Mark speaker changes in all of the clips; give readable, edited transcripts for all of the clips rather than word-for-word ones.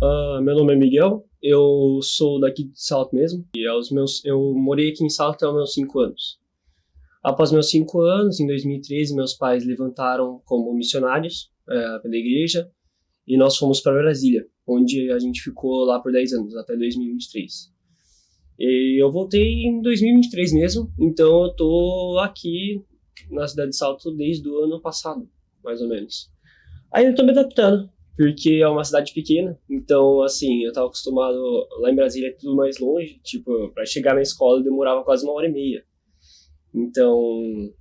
Speaker 1: Meu nome é Miguel, eu sou daqui de Salto mesmo, e eu morei aqui em Salto até os meus 5 anos. Após meus 5 anos, em 2013, meus pais levantaram como missionários pela igreja, e nós fomos para Brasília, onde a gente ficou lá por 10 anos, até 2023. E eu voltei em 2023 mesmo, então eu tô aqui na cidade de Salto desde o ano passado, mais ou menos. Aí eu tô me adaptando, porque é uma cidade pequena, então, assim, eu tava acostumado, lá em Brasília é tudo mais longe, tipo, pra chegar na escola demorava quase 1h30. Então,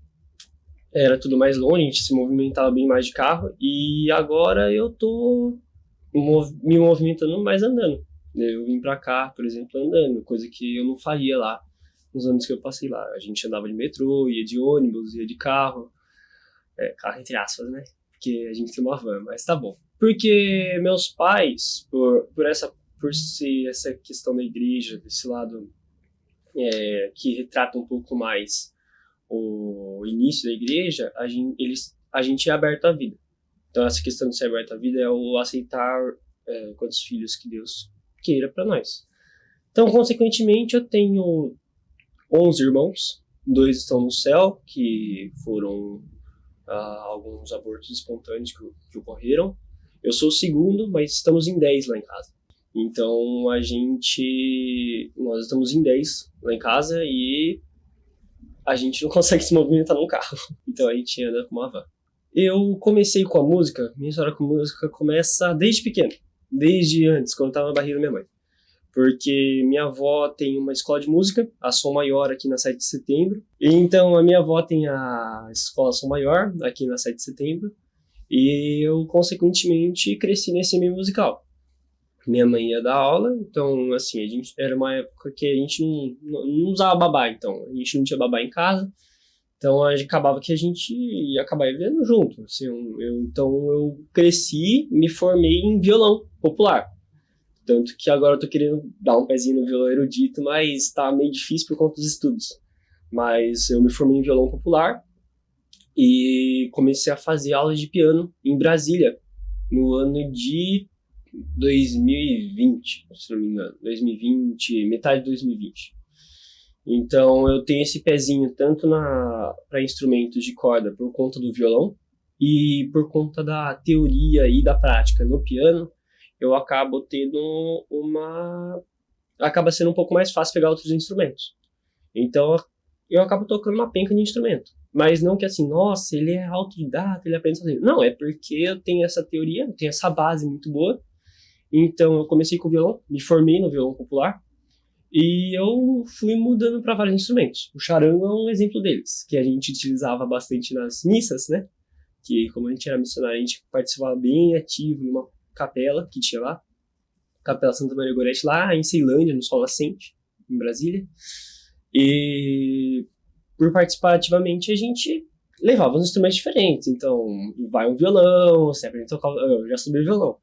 Speaker 1: era tudo mais longe, a gente se movimentava bem mais de carro, e agora eu tô me movimentando mais andando. Eu vim pra cá, por exemplo, andando, coisa que eu não faria lá nos anos que eu passei lá. A gente andava de metrô, ia de ônibus, ia de carro, carro entre aspas, né? Porque a gente tem uma van, mas tá bom. Porque meus pais, por ser essa questão da igreja, desse lado que retrata um pouco mais o início da igreja, a gente é aberto à vida. Então essa questão de ser aberto à vida é o aceitar quantos filhos que Deus queira para nós. Então, consequentemente, eu tenho 11 irmãos, 2 estão no céu, que foram alguns abortos espontâneos que ocorreram. Eu sou o segundo, mas estamos em 10 lá em casa. Então, nós estamos em 10 lá em casa e a gente não consegue se movimentar num carro. Então, a gente anda com uma van. Eu comecei com a música, minha história com música começa desde pequeno. Desde antes, quando eu estava na barriga da minha mãe. Porque minha avó tem uma escola de música, a Som Maior, aqui na 7 de setembro. E então a minha avó tem a escola Som Maior, aqui na 7 de setembro. E eu, consequentemente, cresci nesse meio musical. Minha mãe ia dar aula, então, assim, era uma época que a gente não usava babá, então, a gente não tinha babá em casa. Então, acabava que a gente ia acabar vivendo junto. Assim, então, eu cresci, me formei em violão popular. Tanto que agora eu tô querendo dar um pezinho no violão erudito, mas tá meio difícil por conta dos estudos. Mas eu me formei em violão popular e comecei a fazer aulas de piano em Brasília, no ano de 2020, se não me engano. 2020, metade de 2020. Então eu tenho esse pezinho tanto para instrumentos de corda por conta do violão e por conta da teoria e da prática no piano, eu acabo tendo acaba sendo um pouco mais fácil pegar outros instrumentos. Então eu acabo tocando uma penca de instrumento. Mas não que assim, nossa, ele é autodidata, ele aprende sozinho. Não, é porque eu tenho essa teoria, eu tenho essa base muito boa. Então eu comecei com o violão, me formei no violão popular. E eu fui mudando para vários instrumentos. O charango é um exemplo deles, que a gente utilizava bastante nas missas, né? Que como a gente era missionário, a gente participava bem ativo numa capela que tinha lá, Capela Santa Maria Gorete, lá em Ceilândia, no Sol Nascente, em Brasília. E por participar ativamente, a gente levava uns instrumentos diferentes. Então, vai um violão, você aprende a tocar, eu já subi violão.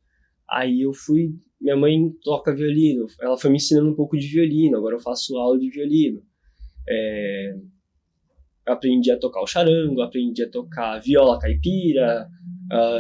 Speaker 1: Aí minha mãe toca violino, ela foi me ensinando um pouco de violino, agora eu faço aula de violino. Aprendi a tocar o charango, aprendi a tocar viola caipira,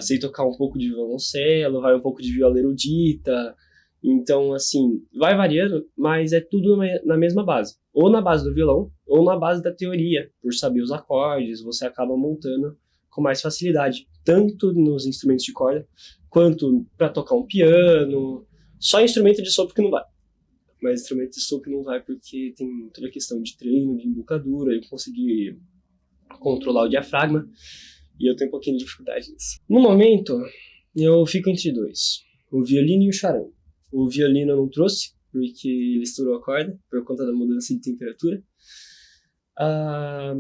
Speaker 1: sei tocar um pouco de violoncelo, vai um pouco de viola erudita. Então, assim, vai variando, mas é tudo na mesma base. Ou na base do violão, ou na base da teoria. Por saber os acordes, você acaba montando com mais facilidade. Tanto nos instrumentos de corda, quanto para tocar um piano. Só instrumento de sopro que não vai. Mas instrumento de sopro não vai porque tem toda a questão de treino, de embocadura, eu consegui controlar o diafragma. E eu tenho um pouquinho de dificuldade nisso. No momento, eu fico entre dois. O violino e o charango. O violino eu não trouxe, porque ele estourou a corda, por conta da mudança de temperatura.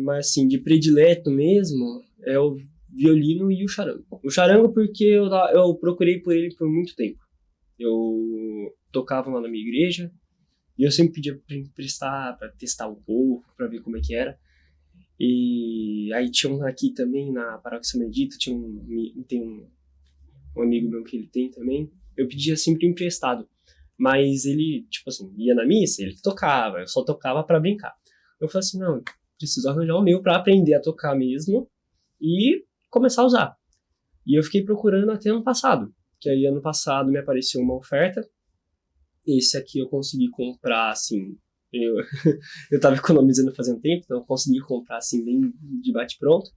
Speaker 1: Mas assim, de predileto mesmo, é o violino e o charango. O charango porque eu procurei por ele por muito tempo. Eu tocava lá na minha igreja, e eu sempre pedia pra emprestar, pra testar um pouco, pra ver como é que era. E aí tinha aqui também, na Paróquia São Benedito, tem um amigo meu que ele tem também. Eu pedia sempre emprestado. Mas ele, tipo assim, ia na missa, ele tocava, eu só tocava pra brincar. Eu falei assim, não, preciso arranjar o meu pra aprender a tocar mesmo e começar a usar. E eu fiquei procurando até ano passado, que aí ano passado me apareceu uma oferta. Esse aqui eu consegui comprar, assim, eu, eu tava economizando fazia um tempo, então eu consegui comprar, assim, bem de bate-pronto.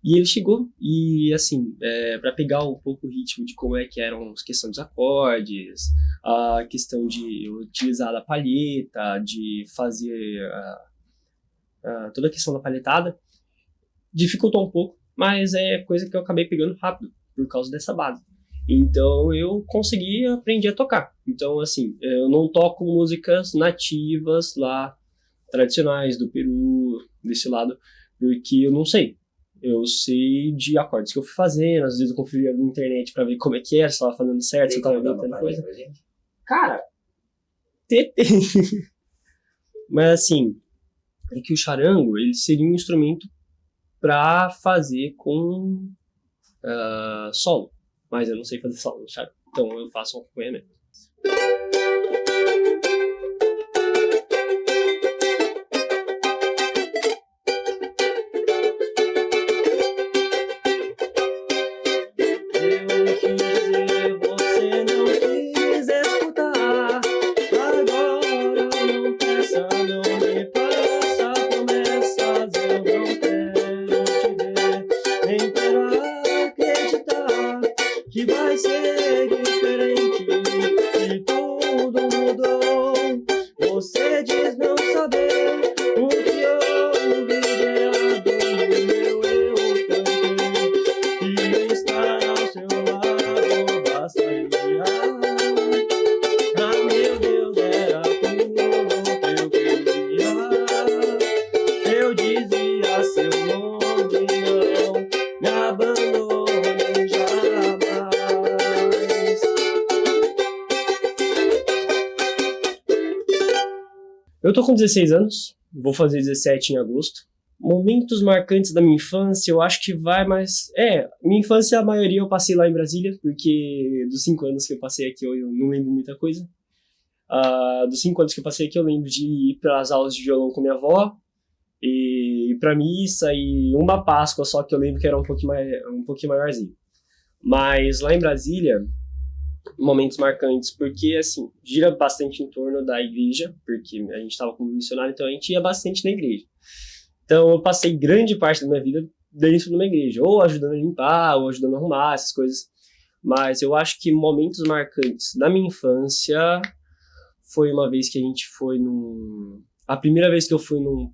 Speaker 1: E ele chegou, e assim, para pegar um pouco o ritmo de como é que eram as questões dos acordes, a questão de utilizar a palheta, de fazer toda a questão da palhetada, dificultou um pouco, mas é coisa que eu acabei pegando rápido, por causa dessa base. Então eu consegui aprender a tocar. Então, assim, eu não toco músicas nativas lá, tradicionais do Peru, desse lado, porque eu não sei. Eu sei de acordes que eu fui fazendo, às vezes eu conferia na internet pra ver como é que era, se tava falando certo, se eu tava inventando coisa. Cara, tem. Mas assim, é que o charango, ele seria um instrumento pra fazer com solo. Mas eu não sei fazer solo, sabe? Então eu faço um acompanhamento. Que vai ser diferente e tudo mudou. Você diz não saber o que houve de errado no meu eu cantei. E estar ao seu lado bastaria. Ah, meu Deus, era tudo que eu queria. Eu dizia seu nome, não me abandone jamais. Eu tô com 16 anos, vou fazer 17 em agosto. Momentos marcantes da minha infância, eu acho que vai mais... minha infância, a maioria eu passei lá em Brasília, porque dos 5 anos que eu passei aqui eu não lembro muita coisa. Dos 5 anos que eu passei aqui eu lembro de ir para as aulas de violão com minha avó, e ir pra missa, e uma Páscoa só que eu lembro que era um pouquinho maiorzinho. Mas lá em Brasília, momentos marcantes, porque assim, gira bastante em torno da igreja, porque a gente estava como missionário, então a gente ia bastante na igreja. Então eu passei grande parte da minha vida dentro de uma igreja, ou ajudando a limpar, ou ajudando a arrumar, essas coisas. Mas eu acho que momentos marcantes da minha infância foi uma vez que a gente foi a primeira vez que eu fui no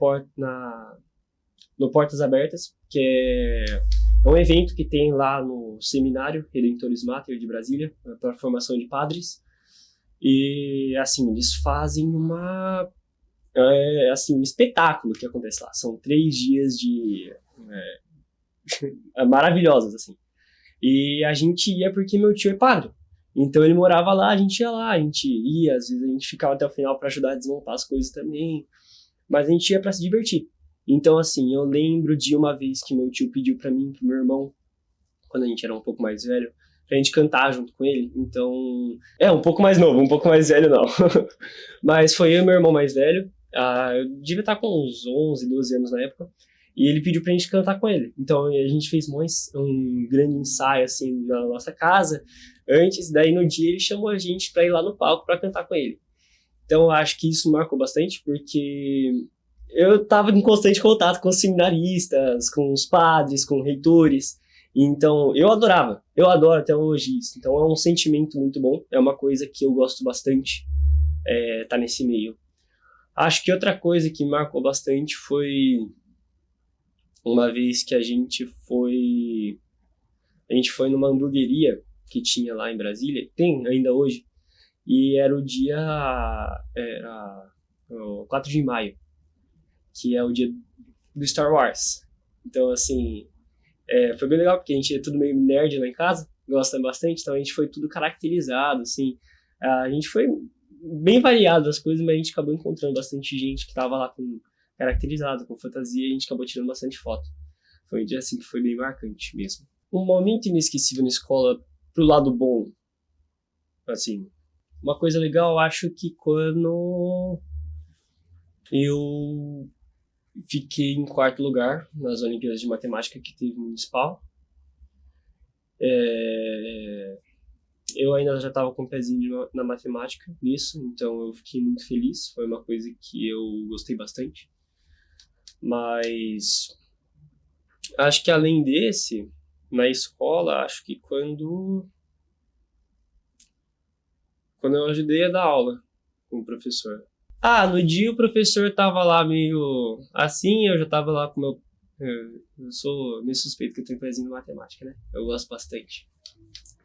Speaker 1: Portas Abertas, que é um evento que tem lá no Seminário Redentores Mater de Brasília, para a formação de padres. E, assim, eles fazem um espetáculo que acontece lá. São 3 dias maravilhosos, assim. E a gente ia porque meu tio é padre. Então ele morava lá, a gente ia lá, a gente ia, às vezes a gente ficava até o final para ajudar a desmontar as coisas também. Mas a gente ia para se divertir. Então, assim, eu lembro de uma vez que meu tio pediu pra mim, pro meu irmão, quando a gente era um pouco mais velho, pra gente cantar junto com ele. Então, um pouco mais novo, um pouco mais velho não. Mas foi eu e meu irmão mais velho. Eu devia estar com uns 11, 12 anos na época. E ele pediu pra gente cantar com ele. Então, a gente fez um grande ensaio, assim, na nossa casa. Antes, daí no dia ele chamou a gente pra ir lá no palco pra cantar com ele. Então, eu acho que isso marcou bastante, porque eu estava em constante contato com os seminaristas, com os padres, com reitores. Então, eu adoro até hoje isso. Então, é um sentimento muito bom, é uma coisa que eu gosto bastante, tá nesse meio. Acho que outra coisa que marcou bastante foi uma vez que a gente foi numa hamburgueria que tinha lá em Brasília, tem ainda hoje, e era o 4 de maio, que é o dia do Star Wars. Então, assim, foi bem legal, porque a gente é tudo meio nerd lá em casa, gosta bastante, então a gente foi tudo caracterizado, assim. A gente foi bem variado as coisas, mas a gente acabou encontrando bastante gente que tava lá caracterizado, com fantasia, e a gente acabou tirando bastante foto. Foi um dia, assim, que foi bem marcante mesmo. Um momento inesquecível na escola, pro lado bom, assim, uma coisa legal, eu acho que quando eu fiquei em 4º lugar nas Olimpíadas de Matemática que teve municipal. eu ainda já estava com um pezinho na matemática nisso, então eu fiquei muito feliz. Foi uma coisa que eu gostei bastante. Mas acho que além desse, na escola, acho que quando eu ajudei a dar aula com o professor. No dia o professor tava lá meio assim, eu já tava lá com o meu... Eu sou meio suspeito que eu tenho pezinho em matemática, né? Eu gosto bastante.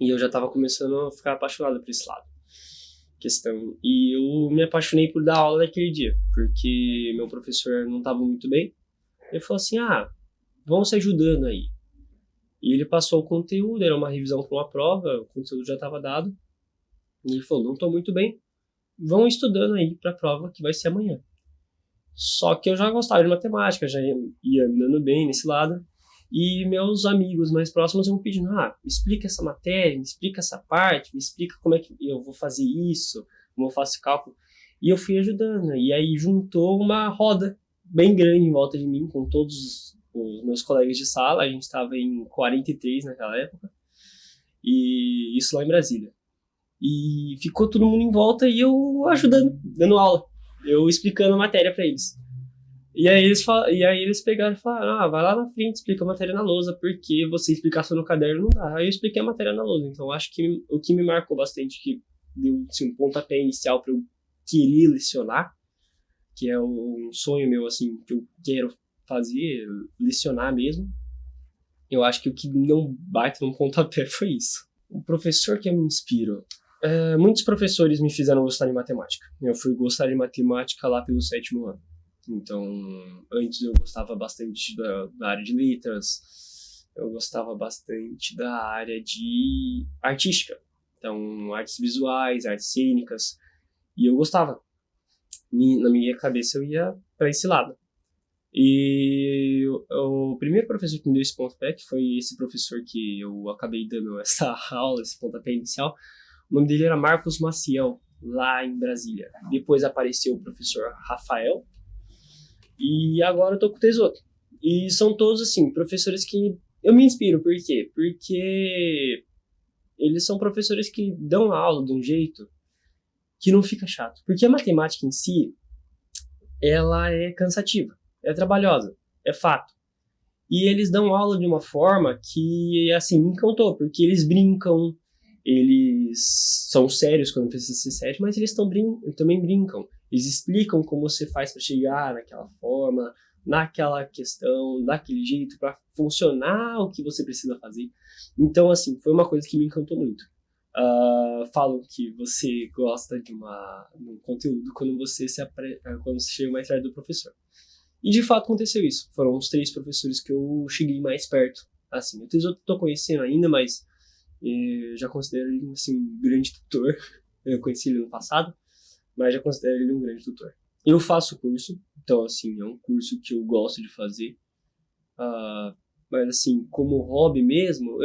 Speaker 1: E eu já tava começando a ficar apaixonado por esse lado. Questão. E eu me apaixonei por dar aula naquele dia, porque meu professor não tava muito bem. Ele falou assim, vamos se ajudando aí. E ele passou o conteúdo, era uma revisão para uma prova, o conteúdo já estava dado. E ele falou, não estou muito bem, vão estudando aí para a prova que vai ser amanhã. Só que eu já gostava de matemática, já ia me dando bem nesse lado. E meus amigos mais próximos iam pedindo, me explica essa matéria, me explica essa parte, me explica como é que eu vou fazer isso, como eu faço cálculo. E eu fui ajudando, e aí juntou uma roda bem grande em volta de mim, com todos os meus colegas de sala. A gente estava em 43 naquela época, e isso lá em Brasília. E ficou todo mundo em volta e eu ajudando, dando aula, eu explicando a matéria para eles. E aí eles pegaram e falaram, vai lá na frente, explica a matéria na lousa, porque você explicar só no caderno não dá. Aí eu expliquei a matéria na lousa. Então acho que o que me marcou bastante, que deu assim, um pontapé inicial para eu querer lecionar, que é um sonho meu, assim, que eu quero fazer, lecionar mesmo. Eu acho que o que não bate num pontapé foi isso. O professor que eu me inspiro... muitos professores me fizeram gostar de matemática. Eu fui gostar de matemática lá pelo 7º ano. Então, antes eu gostava bastante da área de letras, eu gostava bastante da área de artística. Então, artes visuais, artes cênicas, e eu gostava. Na minha cabeça eu ia para esse lado. E o primeiro professor que me deu esse pontapé, que foi esse professor que eu acabei dando essa aula, esse pontapé inicial, o nome dele era Marcos Maciel, lá em Brasília. Depois apareceu o professor Rafael, e agora eu tô com o Tesoto. E são todos, assim, professores que eu me inspiro. Por quê? Porque eles são professores que dão aula de um jeito que não fica chato. Porque a matemática em si, ela é cansativa, é trabalhosa, é fato. E eles dão aula de uma forma que, assim, me encantou, porque eles brincam, eles são sérios quando precisa ser sério, mas eles também brincam. Eles explicam como você faz para chegar naquela forma, naquela questão, daquele jeito, para funcionar o que você precisa fazer. Então, assim, foi uma coisa que me encantou muito. Falam que você gosta de um conteúdo quando você chega mais perto do professor. E de fato aconteceu isso. Foram os 3 professores que eu cheguei mais perto. Assim, eu estou conhecendo ainda, mas já considero ele assim, um grande tutor. Eu conheci ele no passado, mas já considero ele um grande tutor. Eu faço curso, então assim, é um curso que eu gosto de fazer. Mas assim, como hobby mesmo,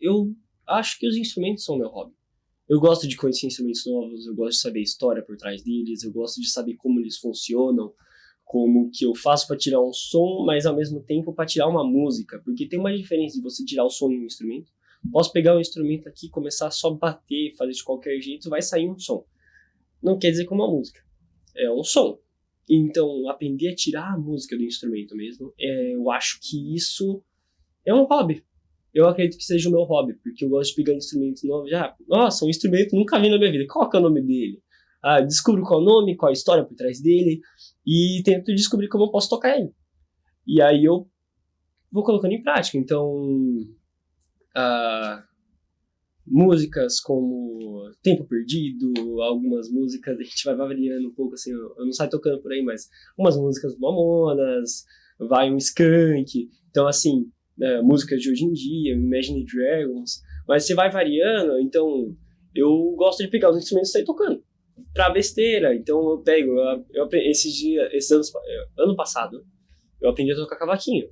Speaker 1: eu acho que os instrumentos são meu hobby. Eu gosto de conhecer instrumentos novos, eu gosto de saber a história por trás deles, eu gosto de saber como eles funcionam, como que eu faço para tirar um som, mas ao mesmo tempo para tirar uma música, porque tem uma diferença de você tirar o som em um instrumento. Posso pegar um instrumento aqui, começar só a bater, fazer de qualquer jeito, vai sair um som. Não quer dizer que é uma música, é um som. Então, aprender a tirar a música do instrumento mesmo, eu acho que isso é um hobby. Eu acredito que seja o meu hobby, porque eu gosto de pegar instrumentos novos. Nossa, um instrumento que nunca vi na minha vida, qual que é o nome dele? Descubro qual é o nome, qual a história por trás dele, e tento descobrir como eu posso tocar ele. E aí eu vou colocando em prática. Então, músicas como Tempo Perdido, algumas músicas, a gente vai variando um pouco, assim, eu não saio tocando por aí, mas umas músicas do Mamonas, vai um Skank, então assim, músicas de hoje em dia, Imagine Dragons, mas você vai variando, então eu gosto de pegar os instrumentos e sair tocando, pra besteira. Então eu pego, ano passado, eu aprendi a tocar cavaquinho,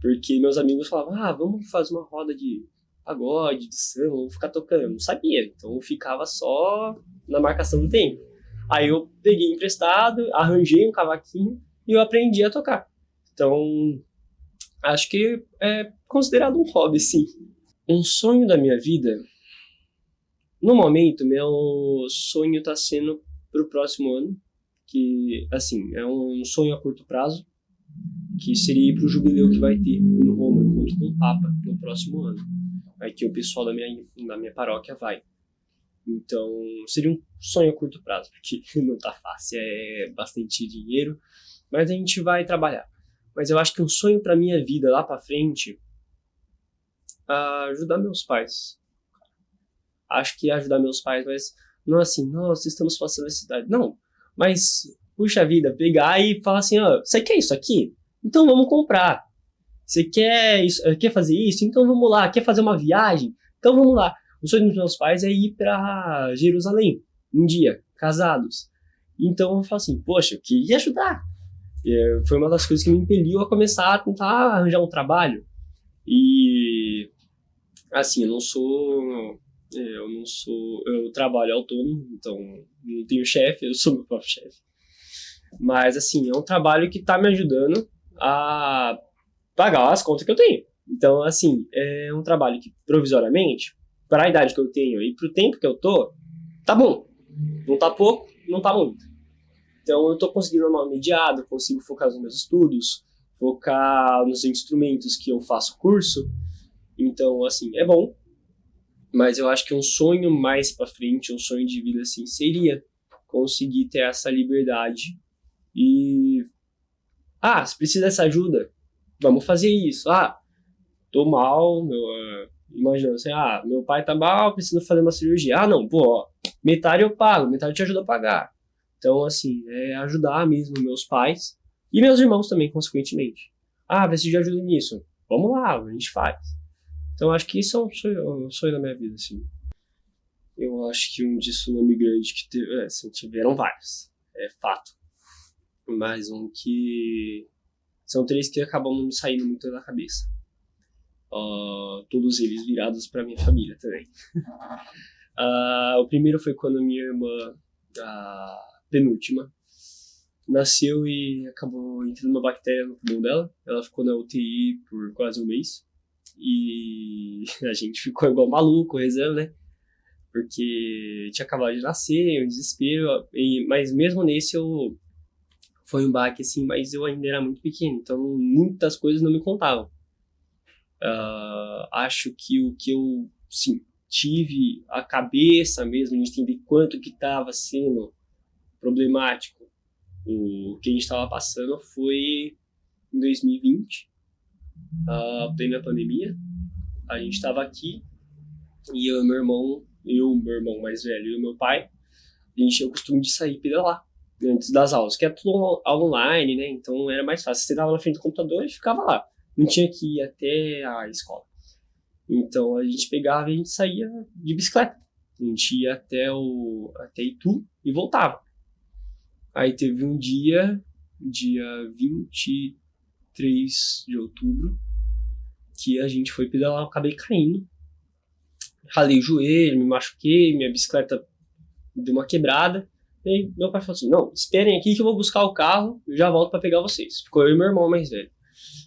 Speaker 1: porque meus amigos falavam, vamos fazer uma roda de pagode, de samba, vamos ficar tocando. Eu não sabia, então eu ficava só na marcação do tempo. Aí eu peguei emprestado, arranjei um cavaquinho e eu aprendi a tocar. Então, acho que é considerado um hobby, sim. Um sonho da minha vida, no momento, meu sonho tá sendo pro próximo ano, que, assim, é um sonho a curto prazo, que seria ir pro jubileu que vai ter em Roma, encontro com o Papa, no próximo ano. Aí que o pessoal da minha paróquia vai. Então, seria um sonho a curto prazo, porque não tá fácil, é bastante dinheiro, mas a gente vai trabalhar. Mas eu acho que um sonho pra minha vida lá pra frente é ajudar meus pais. Acho que ajudar meus pais, mas não assim, nossa, estamos passando necessidade. Não, mas, puxa vida, pegar e falar assim, ó, você quer isso aqui? Então vamos comprar. Você quer fazer isso? Então vamos lá. Quer fazer uma viagem? Então vamos lá. O sonho dos meus pais é ir para Jerusalém um dia, casados. Então eu falo assim, poxa, eu queria ajudar. Foi uma das coisas que me impeliu a começar a tentar arranjar um trabalho. E assim, eu trabalho autônomo, então não tenho chefe, eu sou meu próprio chefe. Mas assim, é um trabalho que está me ajudando a pagar as contas que eu tenho. Então, assim, é um trabalho que, provisoriamente, para a idade que eu tenho e para o tempo que eu tô, tá bom. Não tá pouco, não tá muito. Então, eu tô conseguindo uma mediada, consigo focar nos meus estudos, focar nos instrumentos que eu faço curso. Então, assim, é bom. Mas eu acho que um sonho mais para frente, um sonho de vida, assim, seria conseguir ter essa liberdade e... se precisa dessa ajuda, vamos fazer isso. Tô mal, imagina assim, meu pai tá mal, preciso fazer uma cirurgia. Não, pô, metade eu pago, metade eu te ajudo a pagar. Então, assim, é ajudar mesmo meus pais e meus irmãos também, consequentemente. Preciso de ajuda nisso. Vamos lá, a gente faz. Então, acho que isso é um sonho da minha vida, assim. Eu acho que um tsunami grande que teve, tiveram vários, é fato. Mas um que... São 3 que acabam não me saindo muito da cabeça. Todos eles virados para minha família também. O primeiro foi quando minha irmã, a penúltima, nasceu e acabou entrando uma bactéria no pulmão dela. Ela ficou na UTI por quase um mês. E a gente ficou igual maluco rezando, né? Porque tinha acabado de nascer, um desespero. Mas mesmo nesse foi um baque, assim, mas eu ainda era muito pequeno, então muitas coisas não me contavam. Acho que o que eu, sim, tive a cabeça mesmo de entender quanto que estava sendo problemático o que a gente estava passando foi em 2020, plena pandemia. A gente estava aqui e meu irmão mais velho e o meu pai, a gente tinha o costume de sair pedalar antes das aulas, que é tudo online, né? Então era mais fácil. Você estava na frente do computador e ficava lá. Não tinha que ir até a escola. Então a gente pegava e a gente saía de bicicleta. A gente ia até Itu e voltava. Aí teve um dia 23 de outubro, que a gente foi pedalar, eu acabei caindo. Ralei o joelho, me machuquei, minha bicicleta deu uma quebrada. E aí meu pai falou assim, não, esperem aqui que eu vou buscar o carro e já volto pra pegar vocês. Ficou eu e meu irmão mais velho.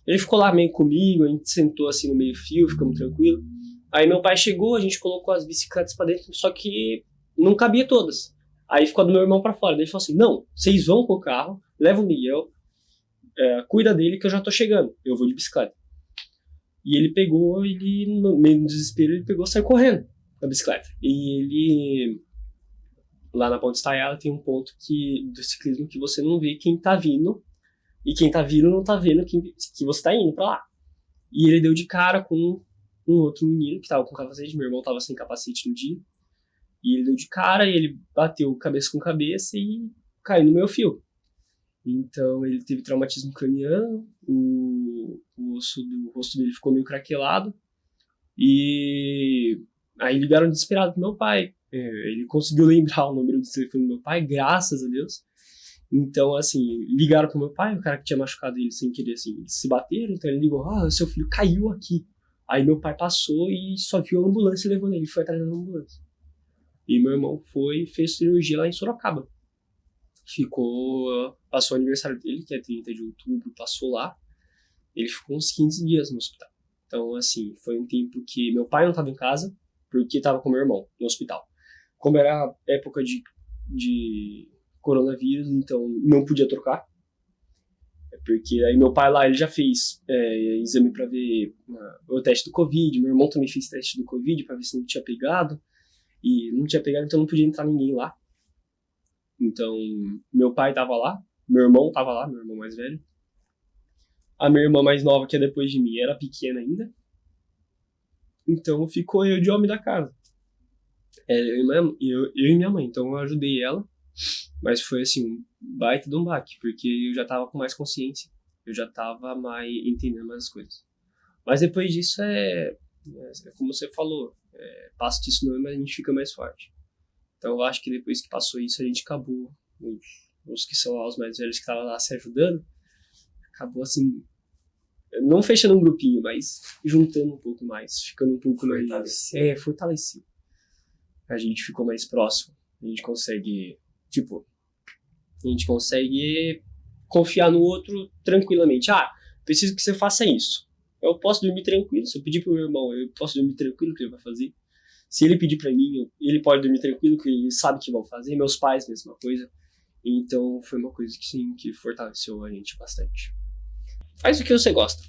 Speaker 1: Ele ficou lá meio comigo, a gente sentou assim no meio fio, ficamos tranquilos. Aí meu pai chegou, a gente colocou as bicicletas pra dentro, só que não cabia todas. Aí ficou a do meu irmão pra fora. Daí ele falou assim, não, vocês vão com o carro, leva o Miguel, cuida dele que eu já tô chegando, eu vou de bicicleta. E ele pegou, no meio do desespero, ele pegou e saiu correndo da bicicleta. E ele... Lá na Ponte Estaiada tem um ponto do ciclismo que você não vê quem tá vindo, e quem tá vindo não tá vendo que você tá indo pra lá. E ele deu de cara com um outro menino que tava com capacete, meu irmão tava sem capacete no dia, e ele deu de cara e ele bateu cabeça com cabeça e caiu no meu fio. Então ele teve traumatismo craniano, o osso do rosto dele ficou meio craquelado, e aí ligaram desesperado pro meu pai. Ele conseguiu lembrar o número do telefone do meu pai, graças a Deus. Então, assim, ligaram pro meu pai, o cara que tinha machucado ele sem querer, assim, eles se bateram, então ele ligou, seu filho caiu aqui. Aí meu pai passou e só viu a ambulância levando ele, foi atrás da ambulância. E meu irmão fez cirurgia lá em Sorocaba. Passou o aniversário dele, que é 30 de outubro, passou lá. Ele ficou uns 15 dias no hospital. Então, assim, foi um tempo que meu pai não estava em casa, porque estava com meu irmão no hospital. como era época de coronavírus, então não podia trocar. Porque aí meu pai lá, ele já fez exame para ver o teste do Covid, meu irmão também fez teste do Covid para ver se não tinha pegado, e não tinha pegado, então não podia entrar ninguém lá. Então, meu pai tava lá, meu irmão tava lá, meu irmão mais velho. A minha irmã mais nova, que é depois de mim, era pequena ainda. Então ficou eu de homem da casa. Eu e minha mãe, então eu ajudei ela. Mas foi assim, um baita de um baque, porque eu já tava com mais consciência. Eu já tava mais entendendo mais as coisas. Mas depois disso como você falou, passa disso não, mas a gente fica mais forte. Então eu acho que depois que passou isso, a gente acabou, os que são lá os mais velhos que estavam lá se ajudando, acabou assim, não fechando um grupinho, mas juntando um pouco mais, ficando um pouco mais fortalecido. A gente ficou mais próximo, a gente consegue confiar no outro tranquilamente. Preciso que você faça isso. Eu posso dormir tranquilo, se eu pedir pro meu irmão, eu posso dormir tranquilo que ele vai fazer. Se ele pedir pra mim, ele pode dormir tranquilo que ele sabe que vão fazer. Meus pais, mesma coisa. Então foi uma coisa que sim, que fortaleceu a gente bastante. Faz o que você gosta.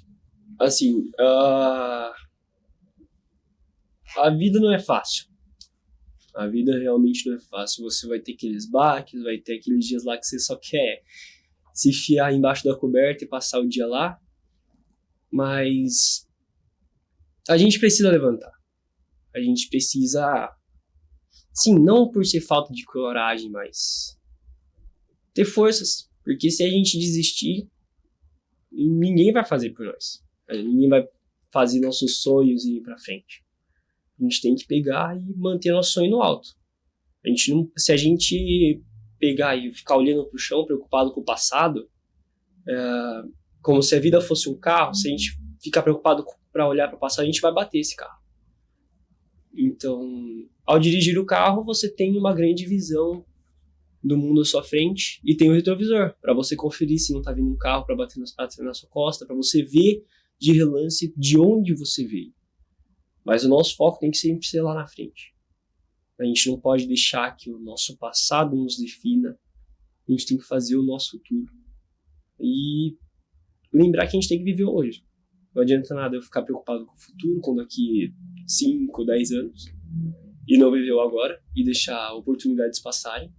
Speaker 1: Assim, a vida não é fácil. A vida realmente não é fácil. Você vai ter aqueles baques, vai ter aqueles dias lá que você só quer se enfiar embaixo da coberta e passar o dia lá. Mas a gente precisa levantar. A gente precisa, sim, não por ser falta de coragem, mas ter forças. Porque se a gente desistir, ninguém vai fazer por nós. Ninguém vai fazer nossos sonhos ir pra frente. A gente tem que pegar e manter nosso sonho no alto. Se a gente pegar e ficar olhando pro chão, preocupado com o passado, como se a vida fosse um carro, se a gente ficar preocupado para olhar para o passado, a gente vai bater esse carro. Então, ao dirigir o carro, você tem uma grande visão do mundo à sua frente e tem o retrovisor, para você conferir se não está vindo um carro para bater na sua costa, para você ver de relance de onde você veio. Mas o nosso foco tem que sempre ser lá na frente. A gente não pode deixar que o nosso passado nos defina. A gente tem que fazer o nosso futuro. E lembrar que a gente tem que viver hoje. Não adianta nada eu ficar preocupado com o futuro, com daqui 5, 10 anos, e não viver o agora, e deixar oportunidades passarem.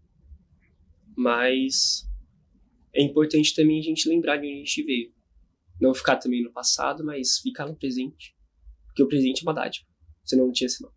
Speaker 1: Mas é importante também a gente lembrar de onde a gente veio. Não ficar também no passado, mas ficar no presente. Porque o presente é uma dádiva. Você não tinha senão.